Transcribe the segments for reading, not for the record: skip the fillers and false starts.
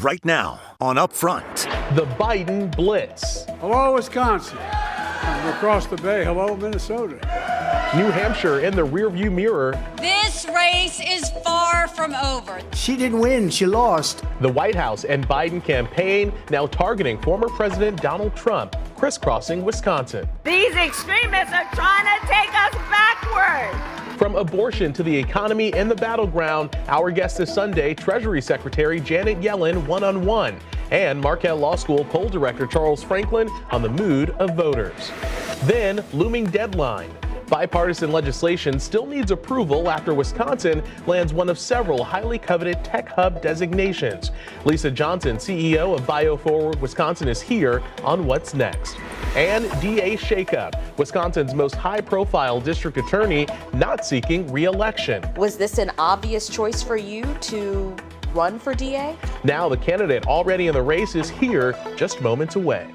Right now on Upfront. The Biden Blitz. Hello, Wisconsin. And across the bay, hello, Minnesota. New Hampshire in the rearview mirror. This race is far from over. She didn't win, she lost. The White House and Biden campaign now targeting former President Donald Trump, crisscrossing Wisconsin. These extremists are trying to take us backward. From abortion to the economy and the battleground, our guest this Sunday, Treasury Secretary Janet Yellen one-on-one, and Marquette Law School poll director Charles Franklin on the mood of voters. Then, looming deadline. Bipartisan legislation still needs approval after Wisconsin lands one of several highly coveted tech hub designations. Lisa Johnson, CEO of BioForward Wisconsin, is here on What's Next. And DA shakeup. Wisconsin's most high-profile district attorney not seeking re-election. Was this an obvious choice for you to run for DA? Now the candidate already in the race is here, just moments away.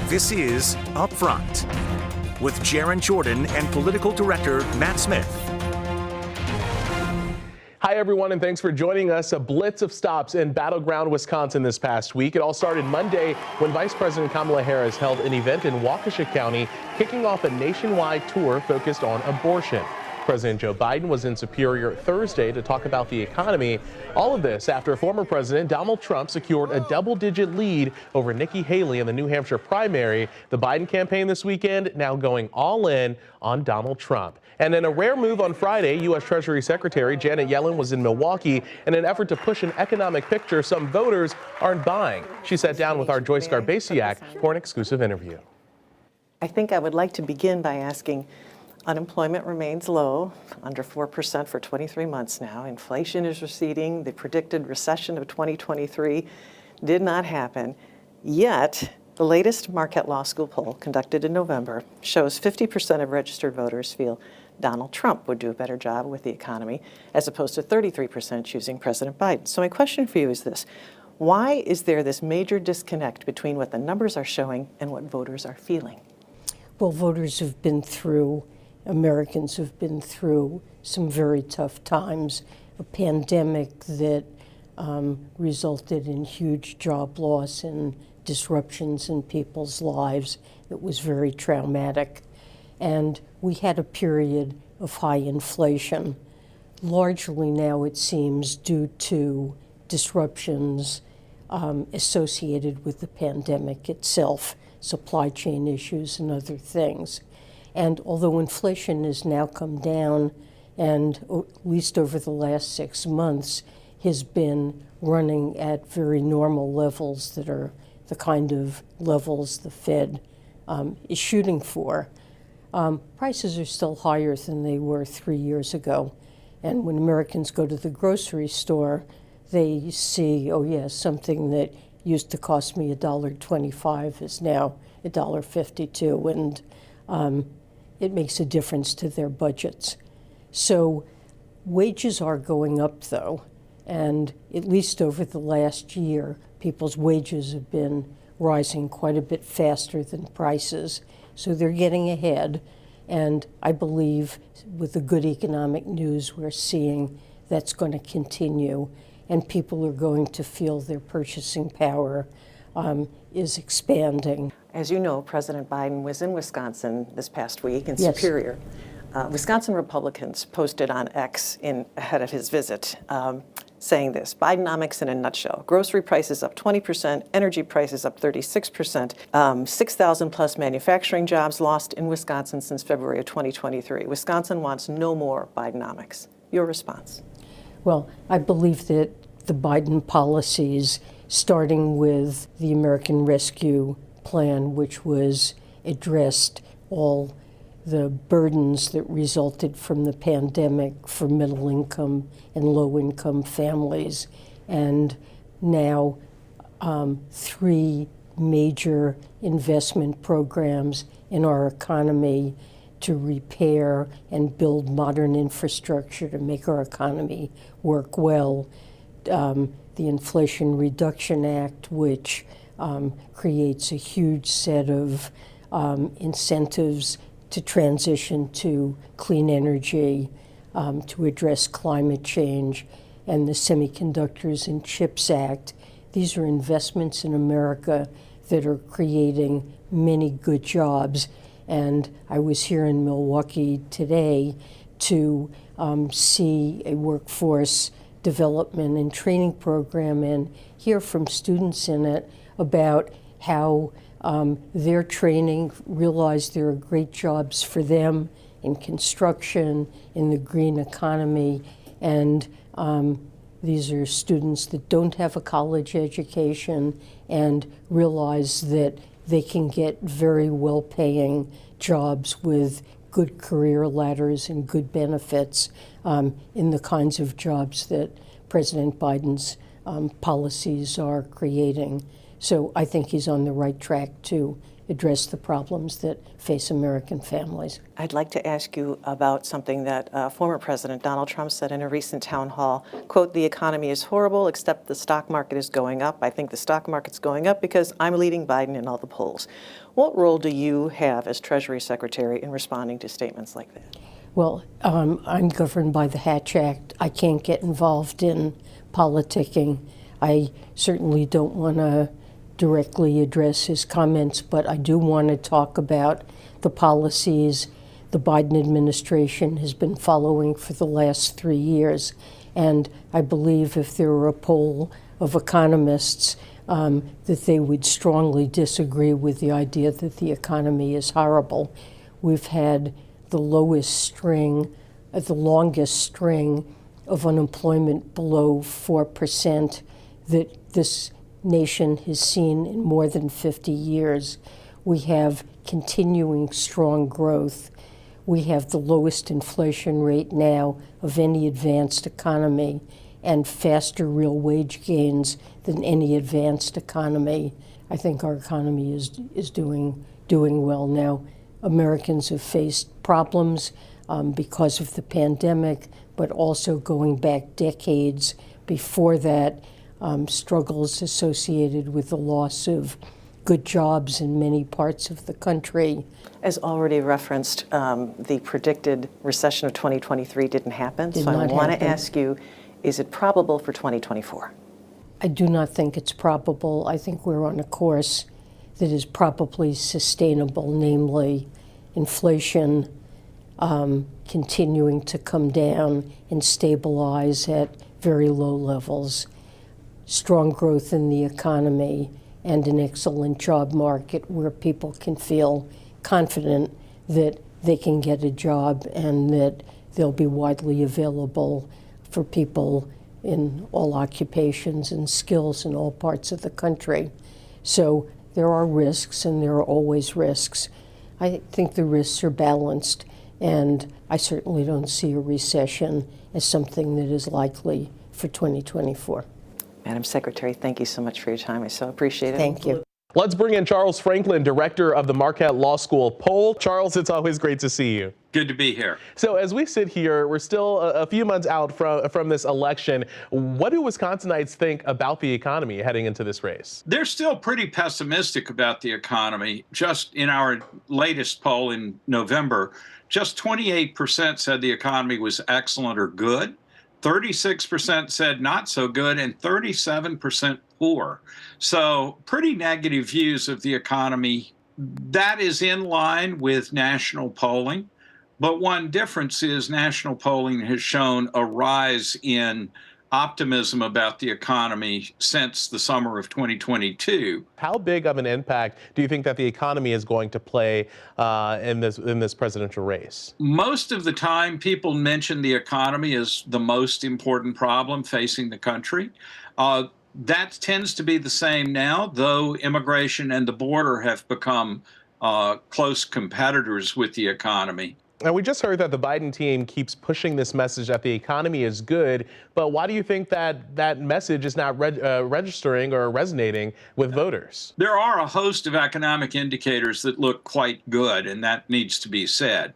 This is Upfront with Jaron Jordan and political director Matt Smith. Hi, everyone, and thanks for joining us. A blitz of stops in battleground Wisconsin this past week. It all started Monday when Vice President Kamala Harris held an event in Waukesha County, kicking off a nationwide tour focused on abortion. President Joe Biden was in Superior Thursday to talk about the economy. All of this after former President Donald Trump secured a double-digit lead over Nikki Haley in the New Hampshire primary. The Biden campaign this weekend now going all in on Donald Trump. And in a rare move on Friday, U.S. Treasury Secretary Janet Yellen was in Milwaukee in an effort to push an economic picture some voters aren't buying. She sat down with our Joyce Garbasiak for an exclusive interview. I think I would like to begin by asking, unemployment remains low, under 4% for 23 months now. Inflation is receding. The predicted recession of 2023 did not happen. Yet, the latest Marquette Law School poll conducted in November shows 50% of registered voters feel Donald Trump would do a better job with the economy, as opposed to 33% choosing President Biden. So my question for you is this. Why is there this major disconnect between what the numbers are showing and what voters are feeling? Well, Americans have been through some very tough times, a pandemic that resulted in huge job loss and disruptions in people's lives. It was very traumatic. And we had a period of high inflation, largely now it seems due to disruptions associated with the pandemic itself, supply chain issues and other things. And although inflation has now come down, and at least over the last 6 months, has been running at very normal levels that are the kind of levels the Fed is shooting for, prices are still higher than they were 3 years ago. And when Americans go to the grocery store, they see, oh yes, something that used to cost me $1.25 is now $1.52, and it makes a difference to their budgets. So wages are going up, though, and at least over the last year, people's wages have been rising quite a bit faster than prices. So they're getting ahead, and I believe with the good economic news we're seeing, that's going to continue, and people are going to feel their purchasing power is expanding. As you know, President Biden was in Wisconsin this past week in Yes. Superior. Wisconsin Republicans posted on X ahead of his visit saying this, Bidenomics in a nutshell. Grocery prices up 20%, energy prices up 36%, 6,000 plus manufacturing jobs lost in Wisconsin since February of 2023. Wisconsin wants no more Bidenomics. Your response? Well, I believe that the Biden policies, starting with the American Rescue Plan, which was addressed all the burdens that resulted from the pandemic for middle income and low income families, and now 3 major investment programs in our economy to repair and build modern infrastructure to make our economy work well. The Inflation Reduction Act, which creates a huge set of incentives to transition to clean energy, to address climate change, and the Semiconductors and Chips Act. These are investments in America that are creating many good jobs. And I was here in Milwaukee today to see a workforce development and training program and hear from students in it about how their training realized there are great jobs for them in construction, in the green economy, and these are students that don't have a college education and realize that they can get very well-paying jobs with good career ladders and good benefits in the kinds of jobs that President Biden's policies are creating. So I think he's on the right track to address the problems that face American families. I'd like to ask you about something that former President Donald Trump said in a recent town hall. Quote, "The economy is horrible, except the stock market is going up. I think the stock market's going up because I'm leading Biden in all the polls." What role do you have as Treasury Secretary in responding to statements like that? Well, I'm governed by the Hatch Act. I can't get involved in politicking. I certainly don't want to directly address his comments, but I do want to talk about the policies the Biden administration has been following for the last 3 years. And I believe if there were a poll of economists, that they would strongly disagree with the idea that the economy is horrible. We've had the longest string of unemployment below 4% that this nation has seen in more than 50 years. We have continuing strong growth. We have the lowest inflation rate now of any advanced economy and faster real wage gains than any advanced economy. I think our economy is doing well now. Americans have faced problems because of the pandemic, but also going back decades before that, struggles associated with the loss of good jobs in many parts of the country. As already referenced, the predicted recession of 2023 didn't happen. So I want to ask you, is it probable for 2024? I do not think it's probable. I think we're on a course that is probably sustainable, namely inflation continuing to come down and stabilize at very low levels, strong growth in the economy, and an excellent job market where people can feel confident that they can get a job and that they'll be widely available for people in all occupations and skills in all parts of the country. So there are risks, and there are always risks. I think the risks are balanced, and I certainly don't see a recession as something that is likely for 2024. Madam Secretary, thank you so much for your time. I so appreciate it. Thank you. Let's bring in Charles Franklin, director of the Marquette Law School poll. Charles, it's always great to see you. Good to be here. So as we sit here, we're still a few months out from this election. What do Wisconsinites think about the economy heading into this race? They're still pretty pessimistic about the economy. Just in our latest poll in November, just 28% said the economy was excellent or good. 36% said not so good, and 37% poor. So pretty negative views of the economy. That is in line with national polling. But one difference is national polling has shown a rise in optimism about the economy since the summer of 2022. How big of an impact do you think that the economy is going to play in this presidential race? Most of the time, people mention the economy as the most important problem facing the country. That tends to be the same now, though immigration and the border have become close competitors with the economy. And we just heard that the Biden team keeps pushing this message that the economy is good, but why do you think that message is not registering or resonating with voters? There are a host of economic indicators that look quite good, and that needs to be said.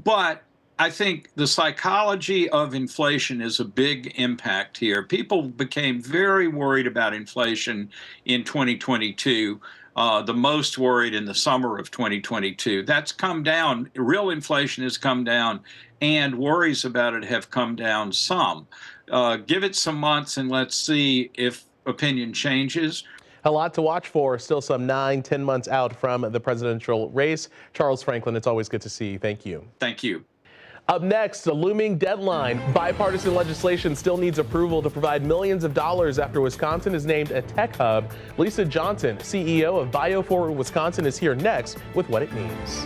But I think the psychology of inflation is a big impact here. People became very worried about inflation in 2022. The most worried in the summer of 2022. That's come down. Real inflation has come down, and worries about it have come down some. Give it some months and let's see if opinion changes. A lot to watch for. Still some 9-10 months out from the presidential race. Charles Franklin, it's always good to see you. Thank you. Thank you. Up next, a looming deadline. Bipartisan legislation still needs approval to provide millions of dollars after Wisconsin is named a tech hub. Lisa Johnson, CEO of BioForward Wisconsin, is here next with what it means.